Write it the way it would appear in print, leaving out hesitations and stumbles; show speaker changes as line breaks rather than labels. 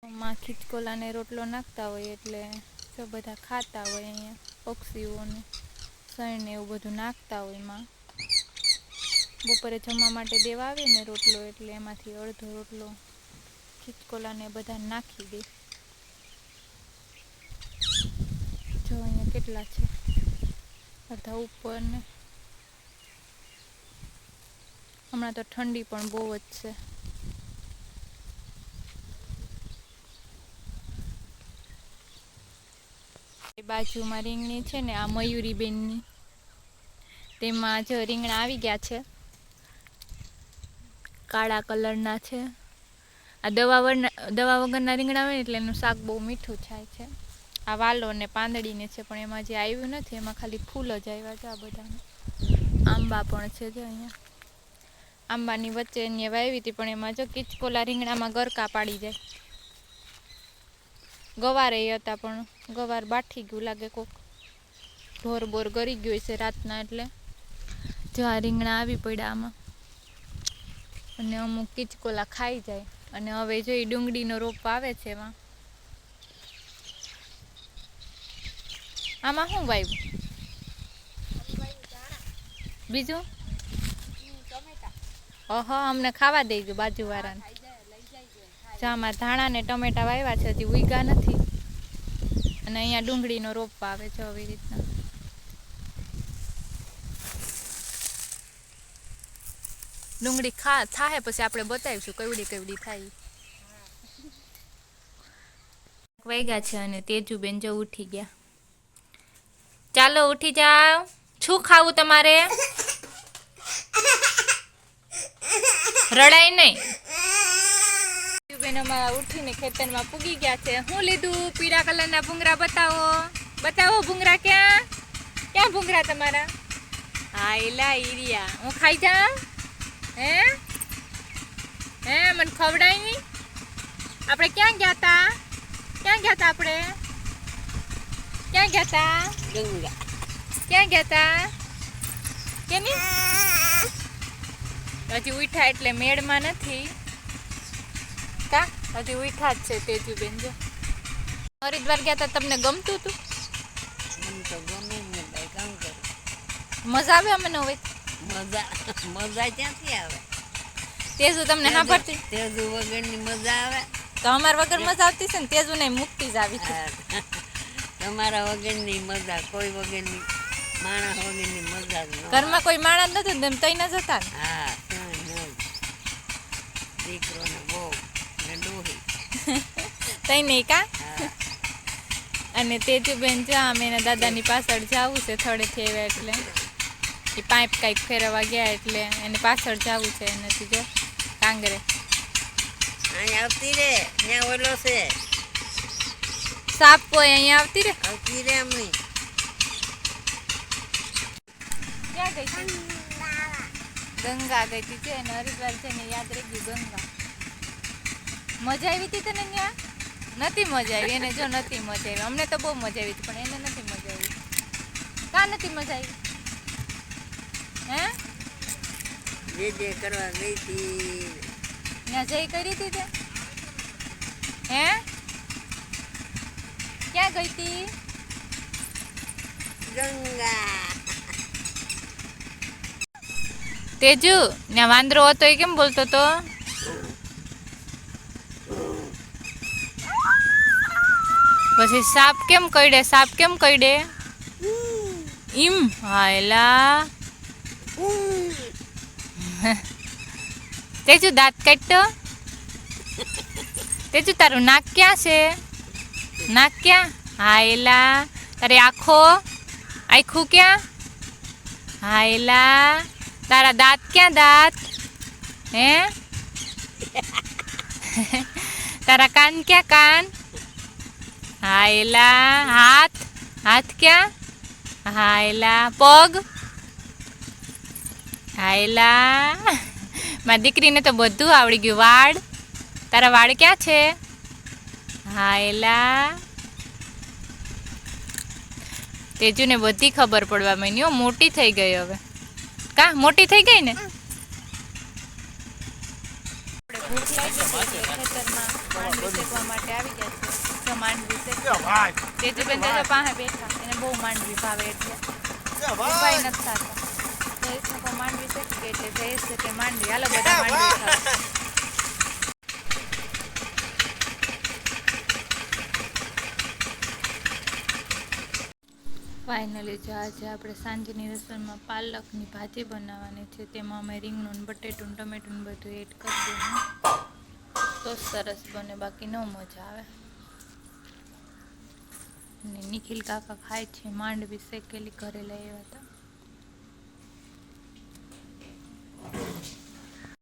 માં ખીચકોલાને રોટલો નાખતા હોય એટલે જો બધા ખાતા હોય. અહીંયા પક્ષીઓને સણ એવું બધું નાખતા હોય. એમાં બપોરે જમવા માટે દેવા આવે ને રોટલો એટલે એમાંથી અડધો રોટલો ખીચકોલાને બધા નાખી દે. જો અહીંયા કેટલા છે, બધા ઉપર ને. હમણાં તો ઠંડી પણ બહુ જ છે. બાજુમાં રીંગણી છે ને, આ મયુરીબેનની, તેમાં જો રીંગણા આવી ગયા છે, કાળા કલરના છે. આ દવા વગરના રીંગણા હોય ને એટલે એનું શાક બહુ મીઠું થાય છે. આ વાલો ને પાંદડીને છે, પણ એમાં જે આવ્યું નથી, એમાં ખાલી ફૂલ જ આવ્યા છે. આ બધામાં આંબા પણ છે. જો અહીંયા આંબાની વચ્ચે એને વાવી હતી, પણ એમાં જો કિચકોલા રીંગણામાં ગરકા પાડી જાય. ગવારે હતા, પણ ગવાર બાઠી ગયું લાગે, કોક ઢોર બોર ગરી ગયું છે રાતના, એટલે જો આ રીંગણા આવી પડ્યા આમાં, અને અમુક કિચકોલા ખાઈ જાય. અને હવે જો એ ડુંગળીનો રોપ આવે છે. એમાં આમાં શું વાવ્યું બીજું? ઓહો, અમને ખાવા દેજો બાજુવાળાને. આમાં ધાણા ને ટમેટા વાવ્યા છે, હજી ઉગ્યા નથી. અને અહીંયા ડુંગળીનો રોપ આવે છે આવી રીતના. ડુંગળી થાય પછી આપણે બતાવીશું કેવડી કેવડી થાય. વાગ્યા છે અને તેજુબેન જો ઉઠી ગયા. ચાલો ઉઠી જાઓ. શું ખાવું તમારે? રડાય નહીં. તેજુબેન અમારા ઉઠીને ખેતરમાં પૂગી ગયા છે. શું લીધું? પીળા કલરના ભૂંગરા બતાવો. બતાવો ભૂંગરા. ક્યાં ભૂંગરા તમારા? હા એલા ઈરિયા. હું ખાઈ જાઉં? હે મને ખવડાય નહીં? આપણે ક્યાં ગયા તા? આપણે ક્યાં ગયા તા? ગંગા. ક્યાં ગયા તા? કે નહીં? હજી ઉઠ્યા એટલે મેળમાં નથી. હજી ઉઠ્યા જ છે તેજુબેન. જો હરિદ્વાર ગયા તા, તમને ગમતું હતું? મજા આવે અમને? હવે
મજા ક્યાંથી આવે?
તેજુ તમને સાંભળતી?
તેજુ વગરની મજા આવે
તો અમાર વગર મજા આવતી છે ને. તેજુ ને મુક્તિ જ આવી છે.
તમારા વગરની મજા, કોઈ વગરની માણસ વગરની મજા જ ન.
ઘરમાં કોઈ માણસ નતું ને તઈ ન જતા ને?
હા, દીકરો ને બહુ ને ડોહી
તઈ નહીં કા? અને તેજુબેન જા અમે એના દાદાની પાછળ જવું છે. થોડેથી આવ્યા એટલે એ પાઇપ કાંઈક ફેરવવા ગયા એટલે એને પાછળ જવું છે. એનાથી જો કાંગરે
અહીંયા આવતી રે. ત્યાં ઓલો છે
સાપ હોય, અહીંયા આવતી રે.
આવતી રે અમની.
ક્યાં ગઈ છે? ગંગા ગઈ હતી છે. એને હરિદ્વાર છે ને યાદ રહી ગયું. ગંગા મજા આવી હતી તને ત્યાં? નથી મજા આવી એને. જો નથી મજા આવી. અમને તો બહુ મજા આવી હતી, પણ એને નથી મજા આવી. કાં નથી મજા આવી?
જે કરવા ગઈ હતી
ત્યાં જઈ કરી હતી તે? ક્યાં ગઈ હતી?
ગંગા.
તેજુ ત્યાં વાંદરો હતો એ કેમ બોલતો હતો? પછી સાપ કેમ કરડે? સાપ કેમ કરડે? હા એલા. તેજુ દાંત કાઢતો. તેજુ તારું નાક ક્યાં છે? નાક ક્યાં? હા એલા. તારી આખું ક્યાં? હા એલા. તારા દાંત ક્યાં? દાંત તારા કાન ક્યાં? કાન? હા એલા. હાથ ક્યાં? હા એલા. પગ? હા એલા. મારી દીકરીને તો બધું આવડી ગયું. વાળ? તારા વાળ ક્યાં છે? હા એલા. તેજુને બધી ખબર પડવા માંડી. મોટી થઈ ગઈ હવે. કા મોટી થઈ ગઈ ને? ભૂખ લાગી ખેતરમાં માટે આવી ગયા છે. જો માંડવી છે તેજુબેન તો પાસે બેઠા, એને બહુ માંડવી ભાવે એટલે ઉપાય નથી થતા. જયેશને માંડવી છે કે એટલે જયેશ છે કે માંડવી, હાલો બધા માંડવી ખાવા. ફાઇનલી જો આજે આપણે સાંજની રસોઈમાં પાલકની ભાજી બનાવવાની છે. તેમાં અમે રીંગણું બટેટું ટમેટું બધું એડ કરી દઈએ તો સરસ બને, બાકી ન મજા આવે. અને નિખિલ કાકા ખાય છે માંડવી શેકેલી ઘરે લઈ આવ્યા હતા.